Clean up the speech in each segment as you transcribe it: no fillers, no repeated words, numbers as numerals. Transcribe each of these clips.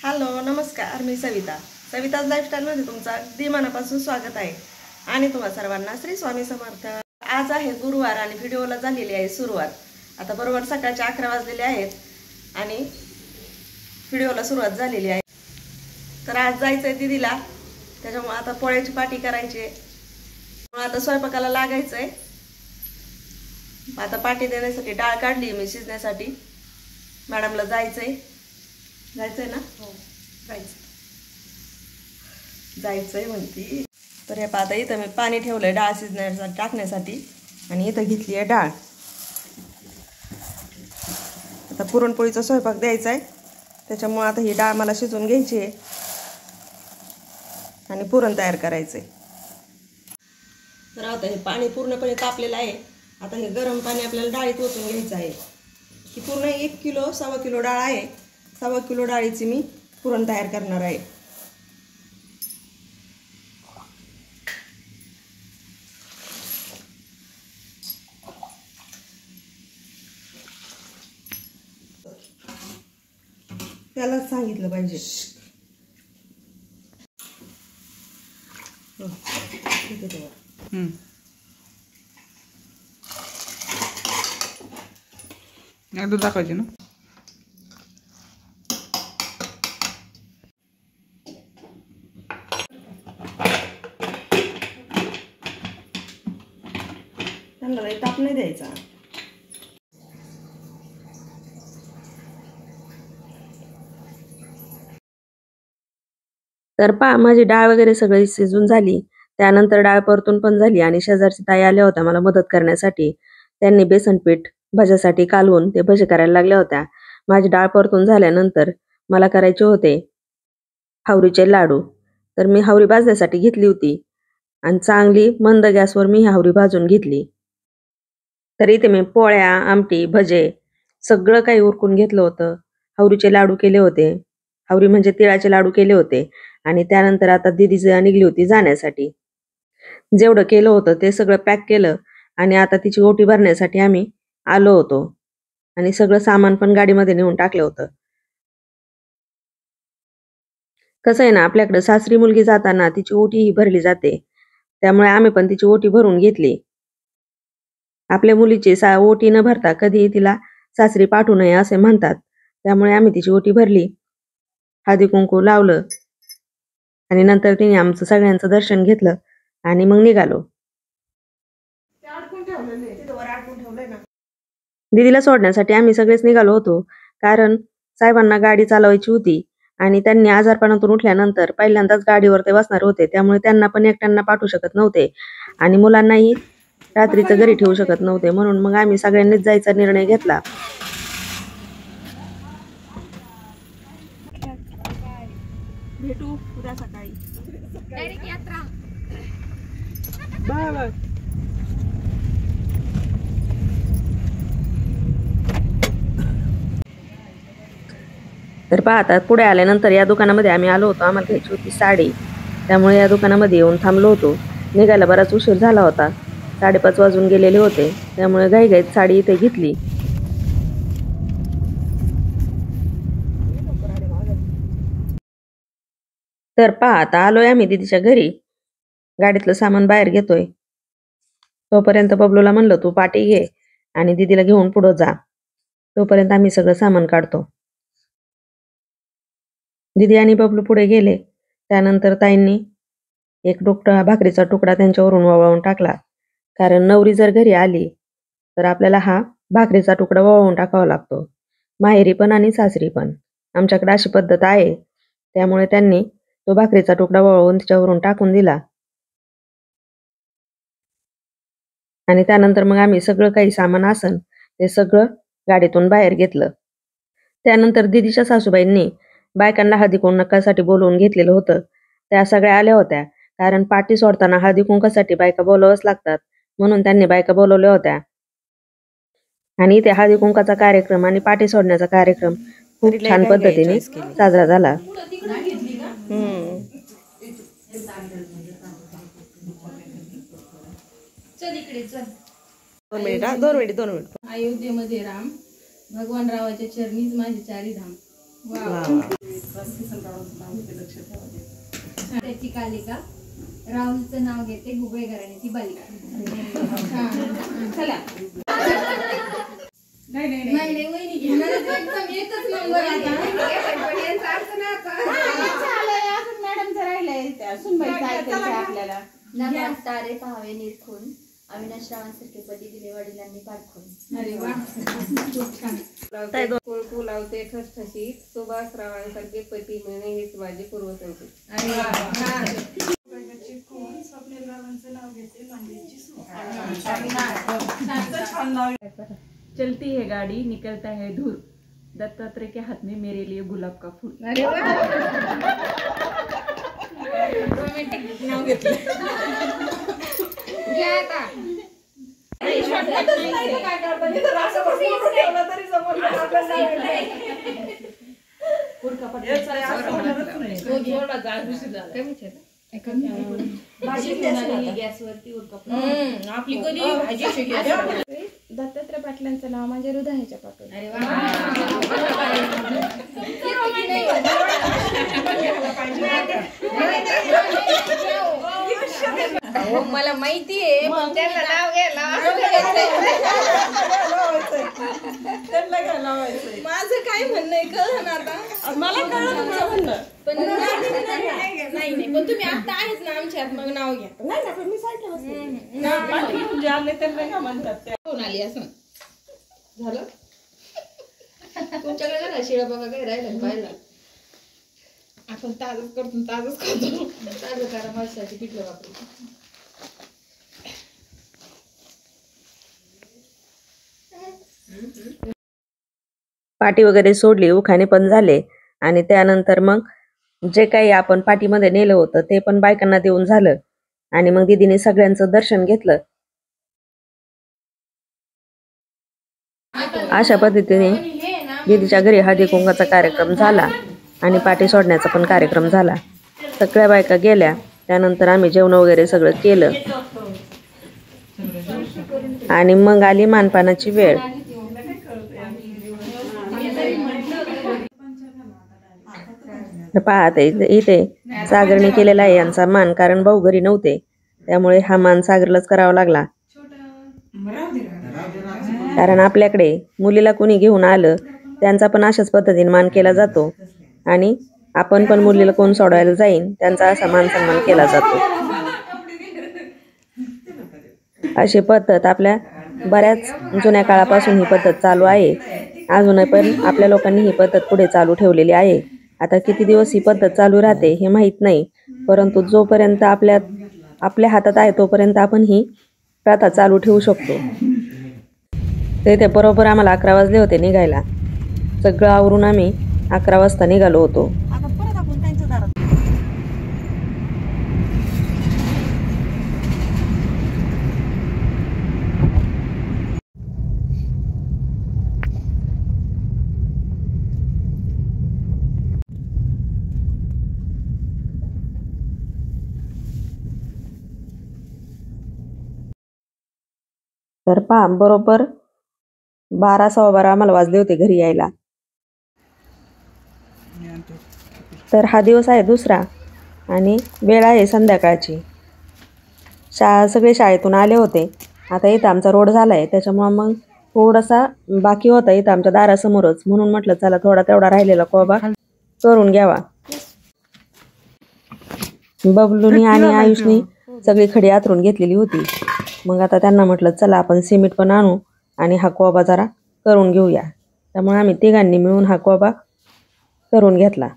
Hello नमस्कार, मी सविताज लाईफस्टाईलमध्ये तुमचं अगदी मनापासून स्वागत आहे आणि तुम्हा सर्वांना श्री स्वामी समर्थ। आज आहे गुरुवार आणि व्हिडिओला झालेली आहे सुरुवात। आता बरोबर सकाळचे 11 वाजलेले आहेत आणि व्हिडिओला सुरुवात झालेली आहे। तर आज जायचंय दीदीला, त्याच्यामुळे आता पोळ्याची पाटी करायची आहे, आता स्वयंपाकाला लागायचंय। आता पाटी देण्यासाठी डाळ काढली मी शिजण्यासाठी। मॅडमला जायचंय ना? हो जायचंय म्हणती। तर हे पाहता इथं मी पाणी ठेवलंय डाळ शिजण्यासाठी टाकण्यासाठी आणि इथं घेतली आहे डाळ। आता पुरणपोळीचा स्वयंपाक द्यायचा आहे, त्याच्यामुळे आता ही डाळ मला शिजवून घ्यायची आहे आणि पुरण तयार करायचंय। तर आता हे पाणी पूर्णपणे तापलेलं आहे। आता हे गरम पाणी आपल्याला डाळीत ओतून घ्यायचं आहे। की पूर्ण 1 किलो 1.25 किलो डाळ आहे। 1.25 किलो डाळीची मी पुरण तयार करणार आहे। त्यालाच सांगितलं पाहिजे। दूध टाकायचे ना? त्यांना ताप नाही द्यायचा। तर पहा माझी डाळ वगैरे सगळी शिजून झाली। त्यानंतर डाळ परतून पण झाली आणि शेजारची ताई आल्या होत्या मला मदत करण्यासाठी। त्यांनी बेसन पीठ भज्यासाठी कालवून ते भजे करायला लागल्या होत्या। माझी डाळ परतून झाल्यानंतर मला करायचे होते हावरीचे लाडू। तर मी हावरी भाजण्यासाठी घेतली होती आणि चांगली मंद गॅसवर मी हावरी भाजून घेतली। तर इथे मी पोळ्या, आमटी, भजे सगळं काही उरकून घेतलं होतं। हावरीचे लाडू केले होते, हावरी म्हणजे तिळाचे लाडू केले होते आणि त्यानंतर आता दीदी निघली होती जाण्यासाठी। जेवढं केलं होतं ते सगळं पॅक केलं आणि आता तिची ओटी भरण्यासाठी आम्ही आलो होतो आणि सगळं सामान पण गाडीमध्ये नेऊन टाकलं होतं। कसं आहे ना, आपल्याकडे सासरी मुलगी जाताना तिची ओटी ही भरली जाते, त्यामुळे आम्ही पण तिची ओटी भरून घेतली। आपल्या मुलीची ओटी न भरता कधी तिला सासरी पाठवू नये असे म्हणतात, त्यामुळे आम्ही तिची ओटी भरली, हळदी कुंकू लावलं आणि नंतर तिने आमचं सगळ्यांचं दर्शन घेतलं आणि मग निघालो। दीदीला सोडण्यासाठी आम्ही सगळेच निघालो होतो, कारण साहेबांना गाडी चालवायची होती आणि त्यांनी आजारपणातून उठल्यानंतर पहिल्यांदाच गाडीवर ते बसणार होते, त्यामुळे त्यांना पण एकट्यांना पाठवू शकत नव्हते आणि मुलांनाही रात्रीचं घरी ठेवू शकत नव्हते, म्हणून मग आम्ही सगळ्यांनीच जायचा निर्णय घेतला। भेटू उद्या सकाळी। डायरेक्ट यात्रा। Bye bye. तर पाहतात पुढे आल्यानंतर या दुकानामध्ये आम्ही आलो होतो। आम्हाला घ्यायची होती साडी, त्यामुळे या दुकानामध्ये येऊन थांबलो होतो। निघायला बराच उशीर झाला होता, 5:30 वाजून गेलेले होते, त्यामुळे घाईघाईत साडी इथे घेतली। तर पहा आता आलोय आम्ही दीदीच्या घरी, गाडीतलं सामान बाहेर घेतोय। तोपर्यंत बबलूला म्हणलं तू पाटी घे आणि दीदीला घेऊन पुढे जा, तोपर्यंत आम्ही सगळं सामान काढतो। दीदी आणि बबलू पुढे गेले, त्यानंतर ताईंनी एक भाकरीचा तुकडा त्यांच्यावरून वळवून टाकला, कारण नवरी जर घरी आली तर आपल्याला हा भाकरीचा तुकडा वळवून टाकावा लागतो, माहेरी पण आणि सासरी पण। आमच्याकडे अशी पद्धत आहे, त्यामुळे त्यांनी तो भाकरीचा तुकडा वळवून तिच्यावरून टाकून दिला आणि त्यानंतर मग आम्ही सगळं काही सामान आसन ते सगळं गाडीतून बाहेर घेतलं। त्यानंतर दीदीच्या सासूबाईंनी बायकांना हळदी कुंकासाठी बोलवून घेतलेलं होतं, त्या सगळ्या आल्या होत्या, कारण पाटी सोडताना हळदी कुंकासाठी बायका बोलवावंच लागतात, म्हणून त्यांनी बायका बोलवल्या होत्या आणि इथे हळदी कुंकाचा कार्यक्रम आणि पाटी सोडण्याचा कार्यक्रम खूप छान पद्धतीने साजरा झाला। चल इकडे चल। 2 मिनिट। अयोध्येमध्ये राम, भगवान रावाच्या चरणीच माझे 4 धाम। वाह त्याची कालिका राहुलचं नाव घेते गुबळे घराण्याची बालिका. चला नाही वहिनी घेणारच एकदम एकच नंबर आता. मॅडमचं राहिलंय त्या सुनबाईचं ऐकायचं आपल्याला. नमन तारे पहावे निरखून अविनाश रावांसारखे पती दिले वडिलांनी पारखून. अरे वा खूप छान. कुळकू लावते ठसठशीत सुभाष रावांसारखे पती मिळणे हेच माझे पूर्वसंकेत. अरे वा चलती है गाड़ी निकलता है धूल दत्तात्रेय के हाथ में मेरे लिए गुलाब का फूल. अरे वा रोमॅन्टिक नाव घेतलं. घ्या आता. आपली कधी भाजी दत्तात्रय पाटलांचं नाव माझ्या हृदयाच्या पाठवून. अरे वा मला माहिती आहे पण त्यांना नाव घ्यायला माझं काय म्हणणं आहे कळलं ना आता. मला कळलं तुमचं म्हणणं पण नाही पण तुम्ही आता आहेत ना आमच्यात मग नाव घ्या. नाही ना पण मी सांगितलं आले त्यांना का म्हणतात कोण आली असं झालं. तुमच्याकडे ना शिळा बघा काय राहिलं पाहिलं. आपण ताजच करतो ताजच खातो. ताजं करा माणसाची पिठलं वापरू. पाटी वगैरे सोडली, उखाणे पण झाले आणि त्यानंतर मग जे काही आपण पाटीमध्ये नेलं होतं ते पण बायकांना देऊन झालं आणि मग दीदीने सगळ्यांचं दर्शन घेतलं. अशा पद्धतीने दीदीच्या घरी हळदी कुंकाचा कार्यक्रम झाला आणि पाटी सोडण्याचा पण कार्यक्रम झाला. सगळ्या बायका गेल्या. त्यानंतर आम्ही जेवण वगैरे सगळं केलं आणि मग आली मानपानाची वेळ. पाहत इथे सागरने केलेला आहे यांचा मान, कारण भाऊ घरी नव्हते त्यामुळे हा मान सागरलाच करावा लागला. कारण आपल्याकडे मुलीला कोणी घेऊन आलं त्यांचा पण अशाच पद्धतीने मान केला जातो आणि आपण पण मुलीला कोण सोडवायला जाईन त्यांचा असा मान सन्मान केला जातो. अशी पद्धत आपल्या बऱ्याच जुन्या काळापासून ही पद्धत चालू आहे. अजूनही पण आपल्या लोकांनी ही पद्धत पुढे चालू ठेवलेली आहे. आता किती दिवस ही पद्धत चालू राहते हे माहीत नाही, परंतु जोपर्यंत आपल्या हातात आहे तोपर्यंत आपण ही प्रथा चालू ठेवू शकतो. ते बरोबर आम्हाला 11 वाजले होते निघायला. सगळं आवरून आम्ही 11 वाजता निघालो होतो. तर पहा बरोबर 12 सव्वा 12 आम्हाला वाजले होते घरी यायला. तर हा दिवस आहे दुसरा आणि वेळ आहे संध्याकाळची. सगळे शाळेतून आले होते. आता इथं आमचा रोड झाला आहे त्याच्यामुळं मग थोडासा बाकी होता इथं आमच्या दारासमोरच, म्हणून म्हटलं चला थोडा तेवढा राहिलेला कोबा करून घ्यावा. बबलूनी आणि आयुषनी सगळी खडी आतरून घेतलेली होती. मग आता त्यांना म्हटलं चला आपण सिमेंट पण आणू आणि हा कोबा जरा करून घेऊया. त्यामुळे आम्ही तिघांनी मिळून हा कोबा करून घेतला.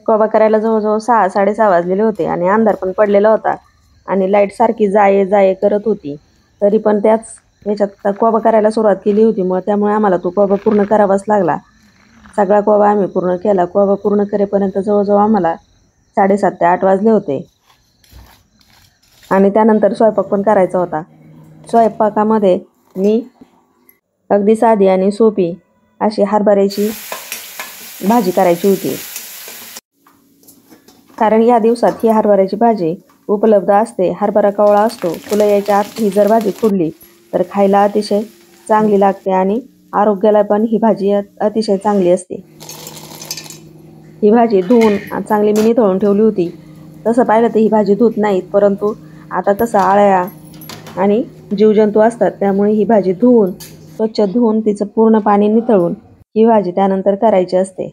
कोबा करायला जवळजवळ 6-6:30 वाजलेले होते आणि अंधार पण पडलेला होता आणि लाईट सारखी जाये करत होती. तरी पण त्याच ह्याच्यात कोबा करायला सुरुवात केली होती, त्यामुळे आम्हाला तो कोबा पूर्ण करावाच लागला. सगळा कोबा आम्ही पूर्ण केला. कोबा पूर्ण करेपर्यंत जवळजवळ आम्हाला 7:30 ते 8 वाजले होते आणि त्यानंतर स्वयंपाक पण करायचा होता. स्वयंपाकामध्ये मी अगदी साधी आणि सोपी अशी हरभऱ्याची भाजी करायची होती, कारण या दिवसात ही हरभऱ्याची भाजी उपलब्ध असते. हरभरा कवळा असतो, फुलं यायच्या आत ही जर भाजी खुडली तर खायला अतिशय चांगली लागते आणि आरोग्याला पण ही भाजी अतिशय चांगली असते. ही भाजी धुवून चांगली मी निथळून ठेवली होती. तसं पाहिलं तर ही भाजी धुत नाहीत, परंतु आता कसं आळ्या आणि जीवजंतू असतात, त्यामुळे ही भाजी धुवून स्वच्छ धुवून तिचं पूर्ण पाणी निथळून ही भाजी त्यानंतर करायची असते.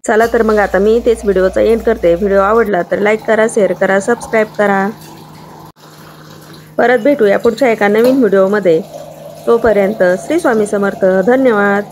चला तर मग आता मी तेच व्हिडिओचा एंड करते. व्हिडिओ आवडला तर लाईक करा, शेअर करा, सबस्क्राईब करा. परत भेटूया पुढच्या एका नवीन व्हिडिओमध्ये. तोपर्यंत श्री स्वामी समर्थ. धन्यवाद.